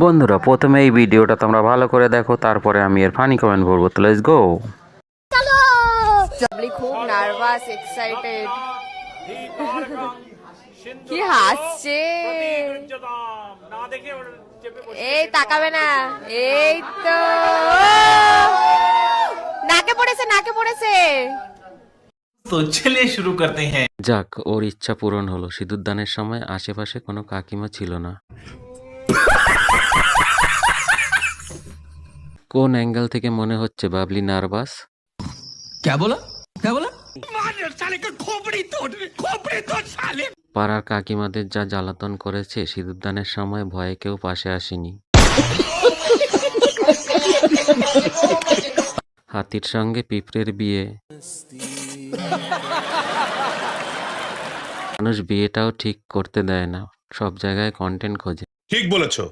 বন্ধুরা, প্রথমে এই ভিডিওটা তোমরা ভালো করে দেখো, তারপরে আমি এর ফানি কমেন্ট বলবো। তো লেটস গো। বাবলি খুব নার্ভাস, এক্সাইটেড। কি হাসছে! এই তাকাবে না। এই তো নাকে পড়েছে, নাকে পড়েছে। तो चलिए शुरू करते हैं। যাক, ওর ইচ্ছা পূরণ হলো। সিঁদুরদানের সময় আশেপাশে কোনো কাকিমা ছিল না। কোন অ্যাঙ্গেল থেকে মনে হচ্ছে বাবলি নার্ভাস? क्या बोला क्या बोला? পাড়ার কাকিমাদের যা জ্বালাতন করেছে, সিঁদুরদানের সময় ভয়ে কেউ পাশে আসেনি। হাতির সঙ্গে পিঁপড়ের বিয়ে। মানুষ বিয়েটাও ঠিক করতে দেয় না, সব জায়গায় কন্টেন্ট খোঁজে। ঠিক বলেছো।